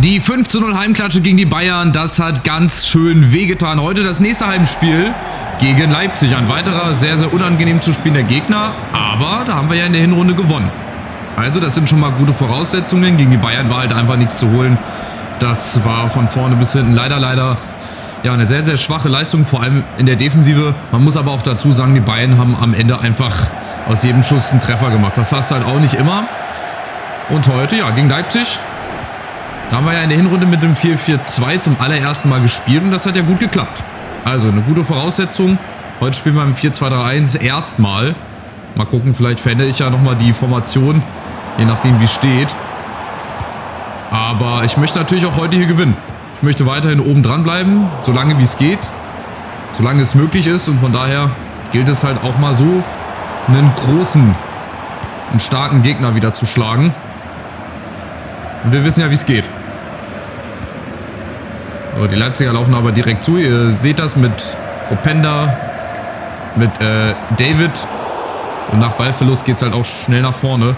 Die 5:0 Heimklatsche gegen die Bayern, das hat ganz schön wehgetan. Heute das nächste Heimspiel gegen Leipzig. Ein weiterer sehr, sehr unangenehm zu spielender Gegner, aber da haben wir ja in der Hinrunde gewonnen. Also das sind schon mal gute Voraussetzungen. Gegen die Bayern war halt einfach nichts zu holen. Das war von vorne bis hinten leider ja eine sehr, sehr schwache Leistung, vor allem in der Defensive. Man muss aber auch dazu sagen, die Bayern haben am Ende einfach aus jedem Schuss einen Treffer gemacht. Das hast du halt auch nicht immer. Und heute, ja, gegen Leipzig, da haben wir ja in der Hinrunde mit dem 4-4-2 zum allerersten Mal gespielt und das hat ja gut geklappt. Also eine gute Voraussetzung. Heute spielen wir im 4-2-3-1 erstmal. Mal gucken, vielleicht verändere ich ja nochmal die Formation, je nachdem wie es steht. Aber ich möchte natürlich auch heute hier gewinnen. Ich möchte weiterhin oben dran bleiben, solange wie es geht. Solange es möglich ist und von daher gilt es halt auch mal so, einen starken Gegner wieder zu schlagen. Und wir wissen ja, wie es geht. So, die Leipziger laufen aber direkt zu. Ihr seht das mit Openda, mit David. Und nach Ballverlust geht es halt auch schnell nach vorne.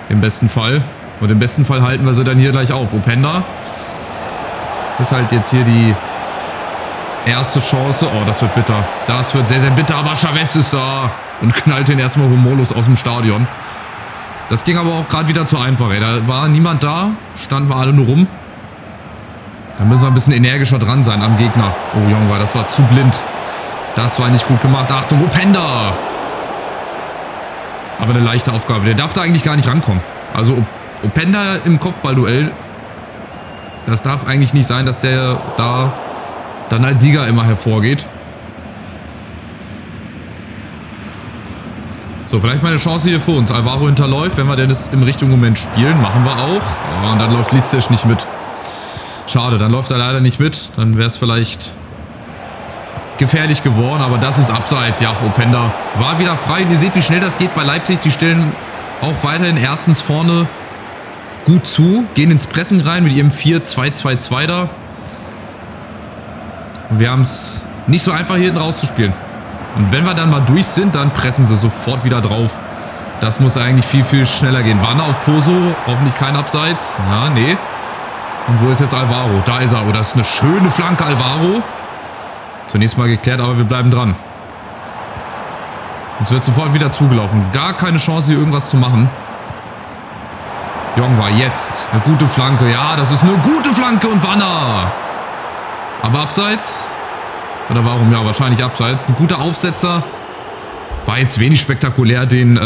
Im besten Fall. Und im besten Fall halten wir sie dann hier gleich auf. Openda ist halt jetzt hier die erste Chance. Oh, das wird bitter. Das wird sehr, sehr bitter. Aber Chavez ist da und knallt den erstmal humorlos aus dem Stadion. Das ging aber auch gerade wieder zu einfach, ey. Da war niemand da. Standen wir alle nur rum. Da müssen wir ein bisschen energischer dran sein am Gegner. Oh, Jongwa, das war zu blind. Das war nicht gut gemacht. Achtung, Openda! Aber eine leichte Aufgabe. Der darf da eigentlich gar nicht rankommen. Also Openda im Kopfballduell, das darf eigentlich nicht sein, dass der da dann als Sieger immer hervorgeht. So, vielleicht mal eine Chance hier für uns. Alvaro hinterläuft, wenn wir denn es im richtigen Moment spielen. Machen wir auch. Oh, und dann läuft Listic nicht mit. Schade, dann läuft er leider nicht mit. Dann wäre es vielleicht gefährlich geworden, aber das ist abseits. Ja, Openda war wieder frei. Und ihr seht, wie schnell das geht bei Leipzig. Die stellen auch weiterhin erstens vorne gut zu, gehen ins Pressing rein mit ihrem 4-2-2-2 da. Und wir haben es nicht so einfach, hier hinten rauszuspielen. Und wenn wir dann mal durch sind, dann pressen sie sofort wieder drauf. Das muss eigentlich viel, viel schneller gehen. Wanne auf Poso, hoffentlich kein Abseits. Ja, nee. Und wo ist jetzt Alvaro? Da ist er. Oh, das ist eine schöne Flanke, Alvaro. Zunächst mal geklärt, aber wir bleiben dran. Jetzt wird sofort wieder zugelaufen. Gar keine Chance, hier irgendwas zu machen. Jongwa, jetzt. Eine gute Flanke. Ja, das ist eine gute Flanke und Wanne. Aber abseits? Oder warum? Ja, wahrscheinlich abseits. Ein guter Aufsetzer. War jetzt wenig spektakulär, den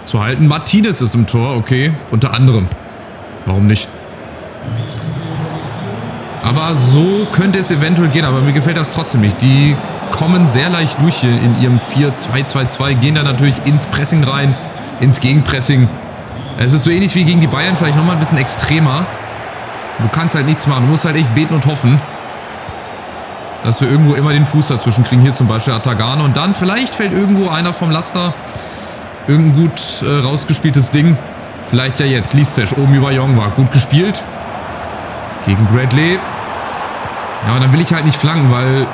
zu halten. Martinez ist im Tor, okay. Unter anderem. Warum nicht? Aber so könnte es eventuell gehen. Aber mir gefällt das trotzdem nicht. Die kommen sehr leicht durch hier in ihrem 4-2-2-2. Gehen dann natürlich ins Pressing rein. Ins Gegenpressing. Es ist so ähnlich wie gegen die Bayern. Vielleicht nochmal ein bisschen extremer. Du kannst halt nichts machen. Du musst halt echt beten und hoffen, dass wir irgendwo immer den Fuß dazwischen kriegen. Hier zum Beispiel Atagane. Und dann vielleicht fällt irgendwo einer vom Laster. Irgendein gut rausgespieltes Ding. Vielleicht ja jetzt. Listic oben über Jongwa. Gut gespielt. Gegen Bradley. Ja, und dann will ich halt nicht flanken, weil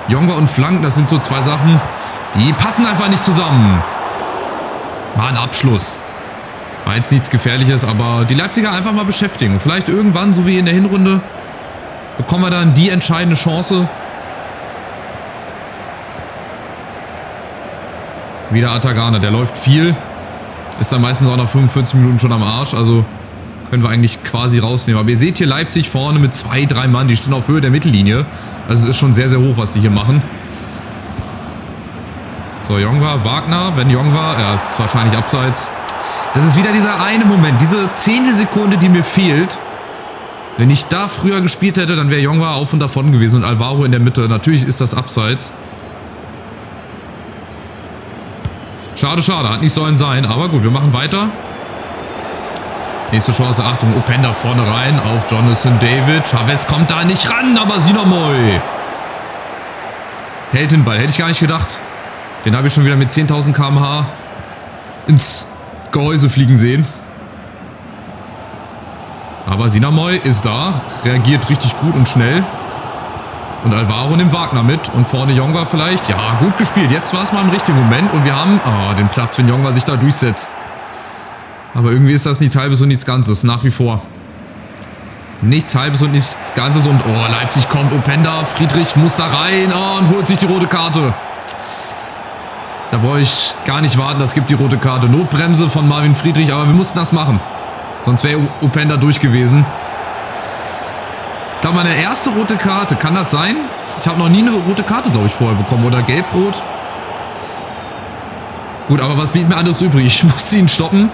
Jongwa und Flanken, das sind so zwei Sachen, die passen einfach nicht zusammen. War ein Abschluss. War jetzt nichts Gefährliches, aber die Leipziger einfach mal beschäftigen. Und vielleicht irgendwann, so wie in der Hinrunde, bekommen wir dann die entscheidende Chance. Wieder Atagane, der läuft viel. Ist dann meistens auch nach 45 Minuten schon am Arsch. Also können wir eigentlich quasi rausnehmen. Aber ihr seht hier Leipzig vorne mit 2, 3 Mann. Die stehen auf Höhe der Mittellinie. Also es ist schon sehr, sehr hoch, was die hier machen. So, Jongwa, Wagner. Wenn Jongwa, ja, ist wahrscheinlich abseits. Das ist wieder dieser eine Moment. Diese 10. Sekunde, die mir fehlt. Wenn ich da früher gespielt hätte, dann wäre Jongwa auf und davon gewesen und Alvaro in der Mitte. Natürlich ist das abseits. Schade, schade. Hat nicht sollen sein. Aber gut, wir machen weiter. Nächste Chance. Achtung, Openda vorne rein auf Jonathan David. Chavez kommt da nicht ran, aber Sinamoy hält den Ball. Hätte ich gar nicht gedacht. Den habe ich schon wieder mit 10.000 km/h ins Gehäuse fliegen sehen. Aber Sinamoy ist da. Reagiert richtig gut und schnell. Und Alvaro nimmt Wagner mit. Und vorne Jongwa vielleicht. Ja, gut gespielt. Jetzt war es mal im richtigen Moment. Und wir haben den Platz, wenn Jongwa sich da durchsetzt. Aber irgendwie ist das nichts Halbes und nichts Ganzes. Nach wie vor. Nichts Halbes und nichts Ganzes. Und oh, Leipzig kommt. Openda, Friedrich muss da rein und holt sich die rote Karte. Da brauche ich gar nicht warten, das gibt die rote Karte. Notbremse von Marvin Friedrich, aber wir mussten das machen. Sonst wäre Openda durch gewesen. Ich glaube, meine erste rote Karte, kann das sein? Ich habe noch nie eine rote Karte, glaube ich, vorher bekommen. Oder gelb-rot. Gut, aber was blieb mir anderes übrig? Ich musste ihn stoppen.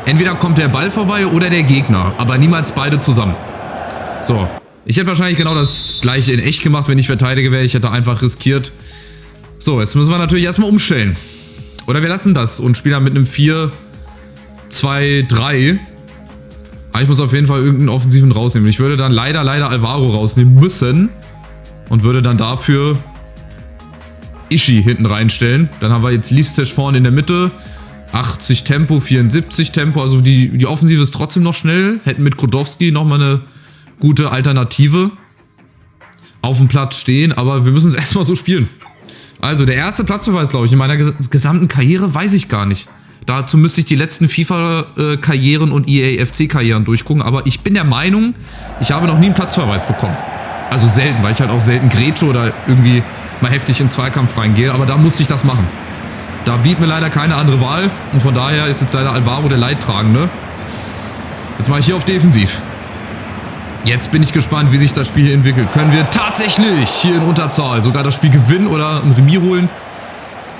Entweder kommt der Ball vorbei oder der Gegner. Aber niemals beide zusammen. So. Ich hätte wahrscheinlich genau das gleiche in echt gemacht, wenn ich Verteidiger wäre. Ich hätte einfach riskiert. So, jetzt müssen wir natürlich erstmal umstellen. Oder wir lassen das und spielen dann mit einem 4-2-3. Aber ich muss auf jeden Fall irgendeinen Offensiven rausnehmen. Ich würde dann leider Alvaro rausnehmen müssen. Und würde dann dafür Ishi hinten reinstellen. Dann haben wir jetzt Listesch vorne in der Mitte. 80 Tempo, 74 Tempo. Also die Offensive ist trotzdem noch schnell. Hätten mit Krodowski nochmal eine gute Alternative auf dem Platz stehen. Aber wir müssen es erstmal so spielen. Also der erste Platzverweis, glaube ich, in meiner gesamten Karriere, weiß ich gar nicht. Dazu müsste ich die letzten FIFA-Karrieren und EA-FC-Karrieren durchgucken. Aber ich bin der Meinung, ich habe noch nie einen Platzverweis bekommen. Also selten, weil ich halt auch selten grätsche oder irgendwie mal heftig in Zweikampf reingehe. Aber da musste ich das machen. Da blieb mir leider keine andere Wahl. Und von daher ist jetzt leider Alvaro der Leidtragende. Jetzt mache ich hier auf Defensiv. Jetzt bin ich gespannt, wie sich das Spiel hier entwickelt. Können wir tatsächlich hier in Unterzahl sogar das Spiel gewinnen oder ein Remis holen?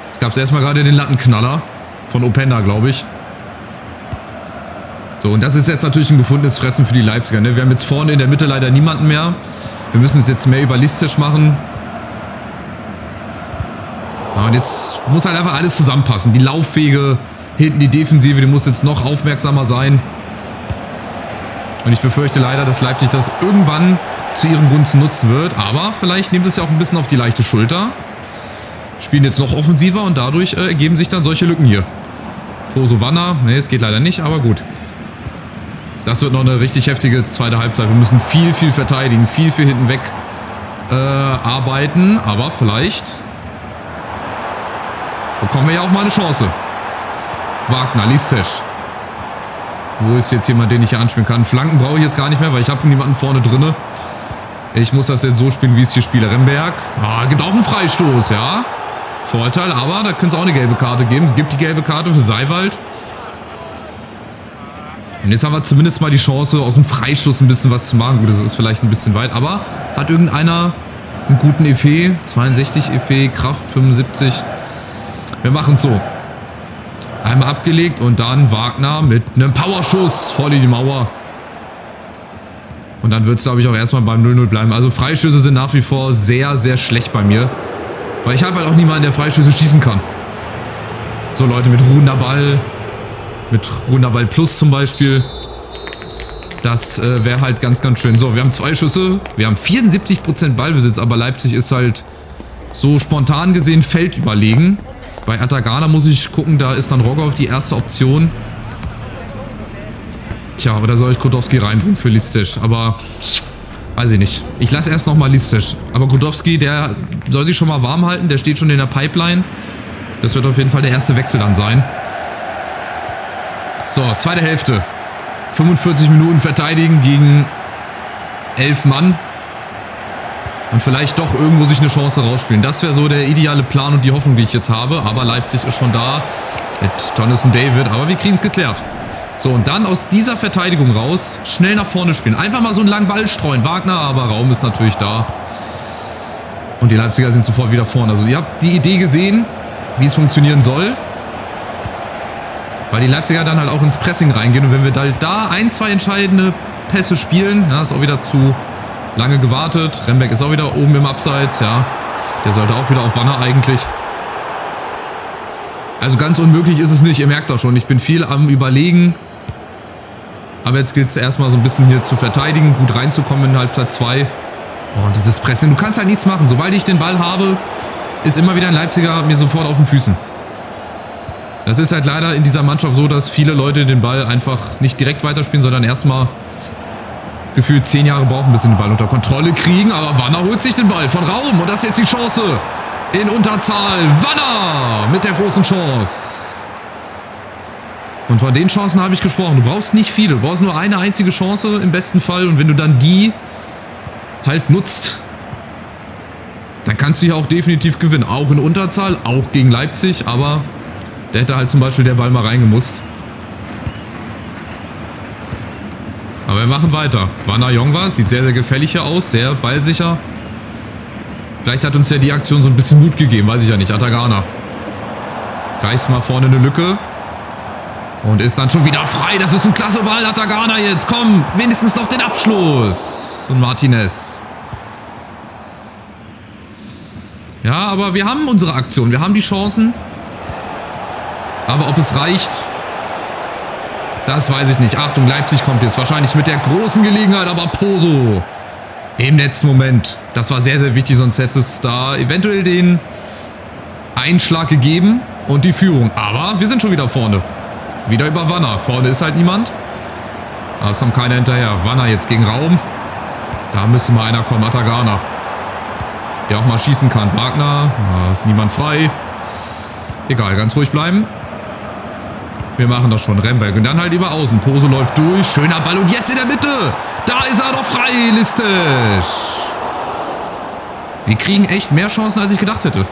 Jetzt gab es erstmal gerade den Lattenknaller von Openda, glaube ich. So, und das ist jetzt natürlich ein gefundenes Fressen für die Leipziger. Ne? Wir haben jetzt vorne in der Mitte leider niemanden mehr. Wir müssen es jetzt mehr über Listesch machen. Ja, und jetzt muss halt einfach alles zusammenpassen. Die Laufwege, hinten die Defensive, die muss jetzt noch aufmerksamer sein. Und ich befürchte leider, dass Leipzig das irgendwann zu ihren Gunsten nutzen wird. Aber vielleicht nimmt es ja auch ein bisschen auf die leichte Schulter. Spielen jetzt noch offensiver und dadurch ergeben sich dann solche Lücken hier. Kosovanna, ne, es geht leider nicht, aber gut. Das wird noch eine richtig heftige zweite Halbzeit. Wir müssen viel verteidigen, viel hinten weg arbeiten. Aber vielleicht bekommen wir ja auch mal eine Chance. Wagner, Listesch. Wo ist jetzt jemand, den ich hier anspielen kann? Flanken brauche ich jetzt gar nicht mehr, weil ich habe niemanden vorne drinne. Ich muss das jetzt so spielen, wie es hier spiele. Remberg. Ah, gibt auch einen Freistoß, ja. Vorteil, aber da könnte es auch eine gelbe Karte geben. Es gibt die gelbe Karte für Seiwald. Und jetzt haben wir zumindest mal die Chance, aus dem Freistoß ein bisschen was zu machen. Gut, das ist vielleicht ein bisschen weit, aber hat irgendeiner einen guten Effet? 62 Effet, Kraft 75. Wir machen es so. Einmal abgelegt und dann Wagner mit einem Powerschuss voll in die Mauer. Und dann wird es, glaube ich, auch erstmal beim 0-0 bleiben. Also Freischüsse sind nach wie vor sehr schlecht bei mir. Weil ich habe halt auch niemanden, der Freischüsse schießen kann. So Leute mit ruhender Ball. Mit ruhender Ball Plus zum Beispiel. Das wäre halt ganz schön. So, wir haben 2 Schüsse. Wir haben 74% Ballbesitz. Aber Leipzig ist halt so spontan gesehen feldüberlegen. Bei Atagana muss ich gucken, da ist dann Rogoff die erste Option. Tja, aber da soll ich Krodowski reinbringen für Listesch. Aber weiß ich nicht. Ich lasse erst nochmal Listesch. Aber Krodowski, der soll sich schon mal warm halten. Der steht schon in der Pipeline. Das wird auf jeden Fall der erste Wechsel dann sein. So, zweite Hälfte. 45 Minuten verteidigen gegen 11 Mann. Und vielleicht doch irgendwo sich eine Chance rausspielen. Das wäre so der ideale Plan und die Hoffnung, die ich jetzt habe. Aber Leipzig ist schon da mit Jonathan David. Aber wir kriegen es geklärt. So, und dann aus dieser Verteidigung raus schnell nach vorne spielen. Einfach mal so einen langen Ball streuen. Wagner, aber Raum ist natürlich da. Und die Leipziger sind sofort wieder vorne. Also ihr habt die Idee gesehen, wie es funktionieren soll. Weil die Leipziger dann halt auch ins Pressing reingehen. Und wenn wir halt da 1, 2 entscheidende Pässe spielen, ja, ist auch wieder zu lange gewartet. Rembeck ist auch wieder oben im Abseits, ja. Der sollte auch wieder auf Wanner eigentlich. Also ganz unmöglich ist es nicht, ihr merkt doch schon. Ich bin viel am Überlegen. Aber jetzt gilt es erstmal so ein bisschen hier zu verteidigen, gut reinzukommen in Halbzeit 2. Oh, und dieses Pressing, du kannst halt nichts machen. Sobald ich den Ball habe, ist immer wieder ein Leipziger mir sofort auf den Füßen. Das ist halt leider in dieser Mannschaft so, dass viele Leute den Ball einfach nicht direkt weiterspielen, sondern erstmal gefühlt 10 Jahre brauchen, bis sie den Ball unter Kontrolle kriegen. Aber Wanner holt sich den Ball von Raum. Und das ist jetzt die Chance in Unterzahl. Wanner mit der großen Chance. Und von den Chancen habe ich gesprochen. Du brauchst nicht viele. Du brauchst nur eine einzige Chance im besten Fall. Und wenn du dann die halt nutzt, dann kannst du hier auch definitiv gewinnen. Auch in Unterzahl, auch gegen Leipzig. Aber da hätte halt zum Beispiel der Ball mal reingemusst. Aber wir machen weiter. Wana Jongwa sieht sehr, sehr gefährlich hier aus. Sehr ballsicher. Vielleicht hat uns ja die Aktion so ein bisschen Mut gegeben. Weiß ich ja nicht. Atagana reißt mal vorne eine Lücke. Und ist dann schon wieder frei. Das ist ein klasse Ball. Atagana jetzt. Komm, wenigstens noch den Abschluss. Und Martinez. Ja, aber wir haben unsere Aktion. Wir haben die Chancen. Aber ob es reicht, das weiß ich nicht. Achtung, Leipzig kommt jetzt wahrscheinlich mit der großen Gelegenheit. Aber Poso im Netzmoment. Das war sehr, sehr wichtig. Sonst hätte es da eventuell den Einschlag gegeben. Und die Führung. Aber wir sind schon wieder vorne. Wieder über Wana. Vorne ist halt niemand. Aber es kommt keiner hinterher. Wana jetzt gegen Raum. Da müsste mal einer kommen. Atagana. Der auch mal schießen kann. Wagner. Da ist niemand frei. Egal, ganz ruhig bleiben. Wir machen das schon. Remberg. Und dann halt über außen. Poso läuft durch. Schöner Ball. Und jetzt in der Mitte. Da ist er doch frei. Listisch. Wir kriegen echt mehr Chancen, als ich gedacht hätte.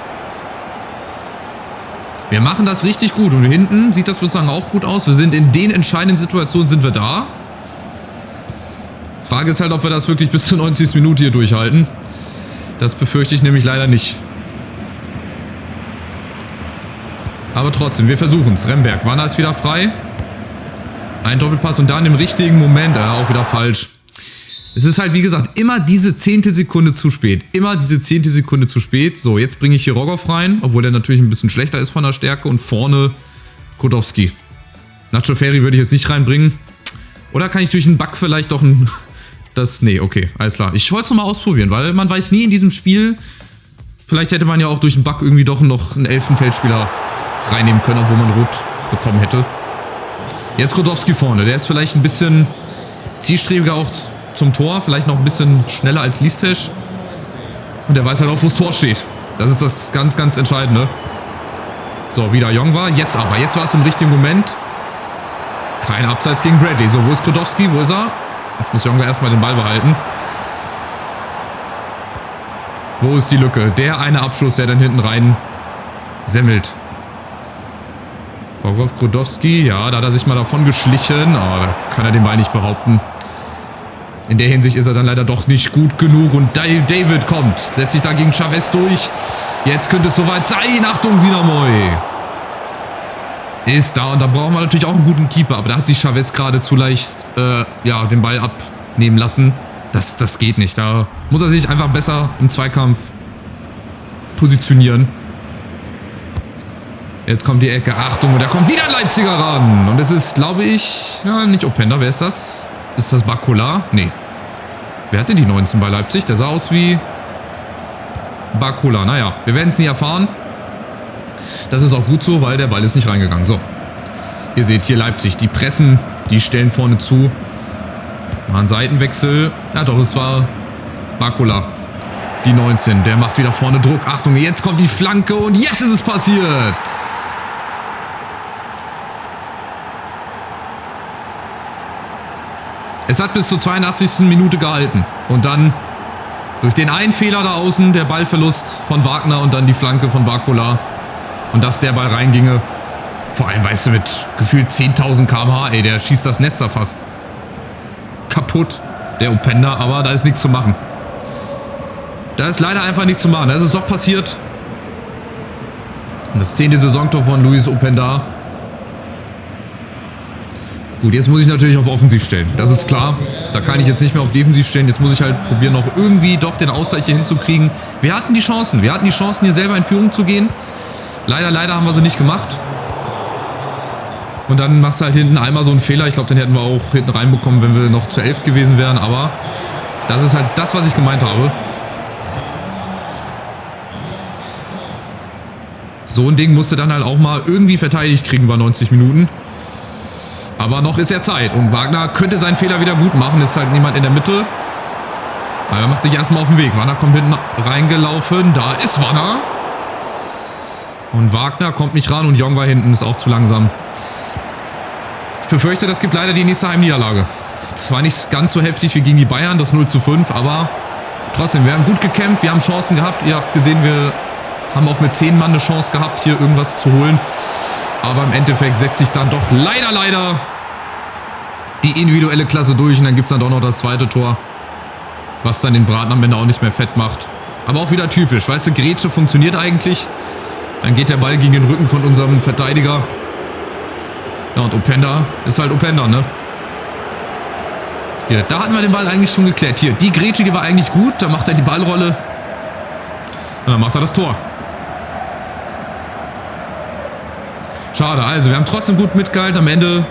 Wir machen das richtig gut. Und hinten sieht das bislang auch gut aus. Wir sind in den entscheidenden Situationen sind wir da. Frage ist halt, ob wir das wirklich bis zur 90. Minute hier durchhalten. Das befürchte ich nämlich leider nicht. Aber trotzdem, wir versuchen es. Remberg, Wana ist wieder frei. Ein Doppelpass und dann im richtigen Moment. Auch wieder falsch. Es ist halt, wie gesagt, immer diese 10. Sekunde zu spät. Immer diese 10. Sekunde zu spät. So, jetzt bringe ich hier Rogoff rein, obwohl der natürlich ein bisschen schlechter ist von der Stärke. Und vorne Kudowski. Nacho Ferry würde ich jetzt nicht reinbringen. Oder kann ich durch einen Bug vielleicht doch ein... Nee, okay, alles klar. Ich wollte es mal ausprobieren, weil man weiß nie in diesem Spiel... Vielleicht hätte man ja auch durch einen Bug irgendwie doch noch einen Elfenfeldspieler reinnehmen können, obwohl man rot bekommen hätte. Jetzt Kudowski vorne. Der ist vielleicht ein bisschen zielstrebiger auch zum Tor, vielleicht noch ein bisschen schneller als Listisch. Und der weiß halt auch, wo das Tor steht. Das ist das ganz, ganz Entscheidende. So, wieder Jongwa. Jetzt aber. Jetzt war es im richtigen Moment. Kein Abseits gegen Bradley. So, wo ist Kudowski? Wo ist er? Jetzt muss Jongwa erstmal den Ball behalten. Wo ist die Lücke? Der eine Abschluss, der dann hinten rein semmelt. Rogoff, Kudowski. Ja, da hat er sich mal davon geschlichen. Aber da kann er den Ball nicht behaupten. In der Hinsicht ist er dann leider doch nicht gut genug. Und David kommt. Setzt sich da gegen Chavez durch. Jetzt könnte es soweit sein. Achtung, Sinamoy. Ist da. Und da brauchen wir natürlich auch einen guten Keeper. Aber da hat sich Chavez gerade zu leicht ja, den Ball abnehmen lassen. Das geht nicht. Da muss er sich einfach besser im Zweikampf positionieren. Jetzt kommt die Ecke. Achtung. Und da kommt wieder ein Leipziger ran. Und es ist, glaube ich, ja, nicht Openda. Wer ist das? Ist das Barcola? Nee. Wer hatte die 19 bei Leipzig? Der sah aus wie Barcola. Naja, wir werden es nie erfahren. Das ist auch gut so, weil der Ball ist nicht reingegangen. So. Ihr seht hier Leipzig. Die pressen, die stellen vorne zu. Machen Seitenwechsel. Ja doch, es war Barcola. Die 19. Der macht wieder vorne Druck. Achtung, jetzt kommt die Flanke und jetzt ist es passiert. Es hat bis zur 82. Minute gehalten. Und dann durch den einen Fehler da außen, der Ballverlust von Wagner und dann die Flanke von Barcola. Und dass der Ball reinginge. Vor allem, weißt du, mit gefühlt 10.000 km/h, ey, der schießt das Netz da fast kaputt, der Openda. Aber da ist nichts zu machen. Da ist leider einfach nichts zu machen. Da ist es doch passiert. Das 10. Saisontor von Luis Openda. Gut, jetzt muss ich natürlich auf Offensiv stellen. Das ist klar. Da kann ich jetzt nicht mehr auf Defensiv stellen. Jetzt muss ich halt probieren, noch irgendwie doch den Ausgleich hier hinzukriegen. Wir hatten die Chancen. Wir hatten die Chancen, hier selber in Führung zu gehen. Leider haben wir sie nicht gemacht. Und dann machst du halt hinten einmal so einen Fehler. Ich glaube, den hätten wir auch hinten reinbekommen, wenn wir noch zur 11 gewesen wären. Aber das ist halt das, was ich gemeint habe. So ein Ding musste dann halt auch mal irgendwie verteidigt kriegen bei 90 Minuten. Aber noch ist ja Zeit. Und Wagner könnte seinen Fehler wieder gut machen. Ist halt niemand in der Mitte. Aber er macht sich erstmal auf den Weg. Wana kommt hinten reingelaufen. Da ist Wana. Und Wagner kommt nicht ran. Und Jongwa hinten ist auch zu langsam. Ich befürchte, das gibt leider die nächste Heimniederlage. Zwar nicht ganz so heftig wie gegen die Bayern, das 0:5, aber trotzdem, wir haben gut gekämpft, wir haben Chancen gehabt. Ihr habt gesehen, wir haben auch mit 10 Mann eine Chance gehabt, hier irgendwas zu holen. Aber im Endeffekt setzt sich dann doch leider die individuelle Klasse durch. Und dann gibt es dann doch noch das zweite Tor, was dann den Braten am Ende auch nicht mehr fett macht. Aber auch wieder typisch, weißt du, Grätsche funktioniert eigentlich. Dann geht der Ball gegen den Rücken von unserem Verteidiger. Ja, und Openda ist halt Openda, ne? Hier, da hatten wir den Ball eigentlich schon geklärt. Hier, die Grätsche, die war eigentlich gut. Da macht er die Ballrolle. Und dann macht er das Tor. Schade, also wir haben trotzdem gut mitgehalten. Am Ende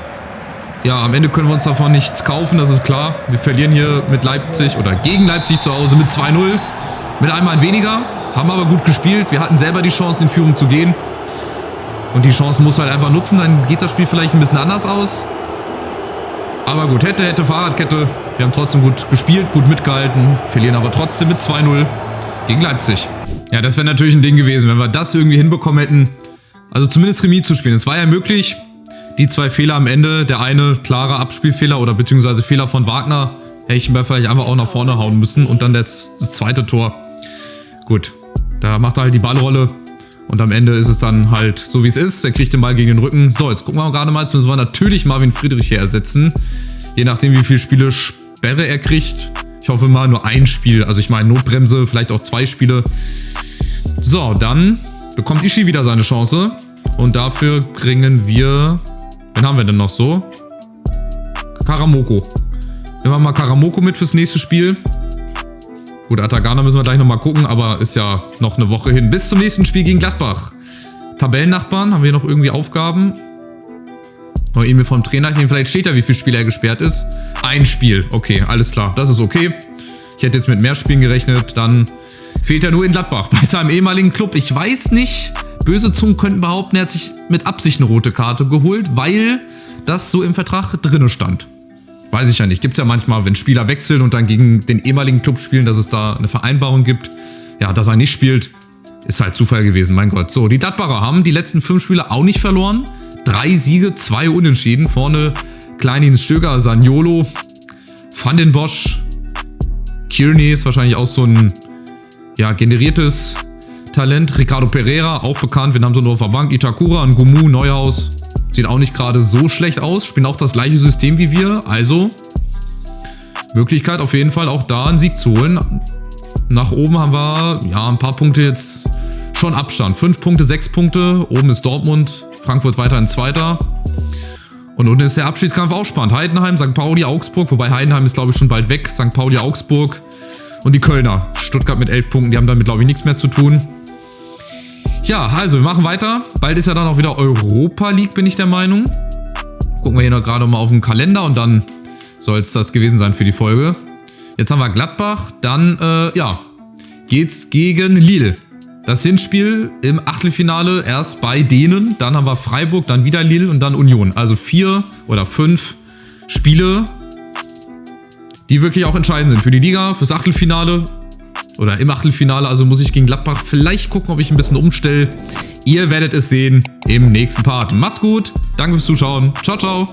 können wir uns davon nichts kaufen, das ist klar. Wir verlieren hier mit Leipzig oder gegen Leipzig zu Hause mit 2:0. Mit einem Mann weniger. Haben aber gut gespielt. Wir hatten selber die Chance, in Führung zu gehen. Und die Chance muss halt einfach nutzen. Dann geht das Spiel vielleicht ein bisschen anders aus. Aber gut, hätte Fahrradkette. Wir haben trotzdem gut gespielt, gut mitgehalten. Verlieren aber trotzdem mit 2:0 gegen Leipzig. Ja, das wäre natürlich ein Ding gewesen, wenn wir das irgendwie hinbekommen hätten. Also zumindest Remis zu spielen. Es war ja möglich. Die 2 Fehler am Ende. Der eine klare Abspielfehler oder beziehungsweise Fehler von Wagner. Hätte ich ihn vielleicht einfach auch nach vorne hauen müssen. Und dann das zweite Tor. Gut, da macht er halt die Ballrolle. Und am Ende ist es dann halt so, wie es ist. Er kriegt den Ball gegen den Rücken. So, jetzt gucken wir gerade mal. Jetzt müssen wir natürlich Marvin Friedrich hier ersetzen. Je nachdem, wie viele Spiele Sperre er kriegt. Ich hoffe mal nur ein Spiel. Also ich meine Notbremse, vielleicht auch 2 Spiele. So, dann bekommt Ishii wieder seine Chance. Und dafür bringen wir... Wen haben wir denn noch so? Karamoko. Nehmen wir mal Karamoko mit fürs nächste Spiel. Gut, Atagana müssen wir gleich nochmal gucken, aber ist ja noch eine Woche hin. Bis zum nächsten Spiel gegen Gladbach. Tabellennachbarn, haben wir noch irgendwie Aufgaben? Noch E-Mail vom Trainer. Vielleicht steht da, wie viele Spiele er gesperrt ist. Ein Spiel. Okay, alles klar. Das ist okay. Ich hätte jetzt mit mehr Spielen gerechnet. Dann fehlt er nur in Gladbach. Bei seinem ehemaligen Club. Ich weiß nicht. Böse Zungen könnten behaupten, er hat sich mit Absicht eine rote Karte geholt, weil das so im Vertrag drinne stand. Weiß ich ja nicht. Gibt es ja manchmal, wenn Spieler wechseln und dann gegen den ehemaligen Club spielen, dass es da eine Vereinbarung gibt. Ja, dass er nicht spielt, ist halt Zufall gewesen, mein Gott. So, die Gladbacher haben die letzten 5 Spiele auch nicht verloren. 3 Siege, 2 Unentschieden. Vorne Kleindienst Stöger, Zaniolo, Van den Bosch, Kearney ist wahrscheinlich auch so ein generiertes Talent. Ricardo Pereira, auch bekannt, wir haben so nur auf der Bank. Itakura, Ngumu, Neuhaus. Sieht auch nicht gerade so schlecht aus. Spielen auch das gleiche System wie wir. Also Möglichkeit auf jeden Fall auch da einen Sieg zu holen. Nach oben haben wir ein paar Punkte jetzt schon Abstand. 5 Punkte, 6 Punkte. Oben ist Dortmund. Frankfurt weiterhin Zweiter. Und unten ist der Abschiedskampf auch spannend. Heidenheim, St. Pauli, Augsburg. Wobei Heidenheim ist, glaube ich, schon bald weg. St. Pauli, Augsburg. Und die Kölner. Stuttgart mit 11 Punkten. Die haben damit, glaube ich, nichts mehr zu tun. Ja, also wir machen weiter. Bald ist ja dann auch wieder Europa League, bin ich der Meinung. Gucken wir hier noch gerade mal auf den Kalender und dann soll es das gewesen sein für die Folge. Jetzt haben wir Gladbach, dann geht's gegen Lille. Das Hinspiel im Achtelfinale erst bei denen, dann haben wir Freiburg, dann wieder Lille und dann Union. Also 4 oder 5 Spiele, die wirklich auch entscheidend sind für die Liga, fürs Achtelfinale. Oder im Achtelfinale, also muss ich gegen Gladbach vielleicht gucken, ob ich ein bisschen umstelle. Ihr werdet es sehen im nächsten Part. Macht's gut, danke fürs Zuschauen. Ciao, ciao.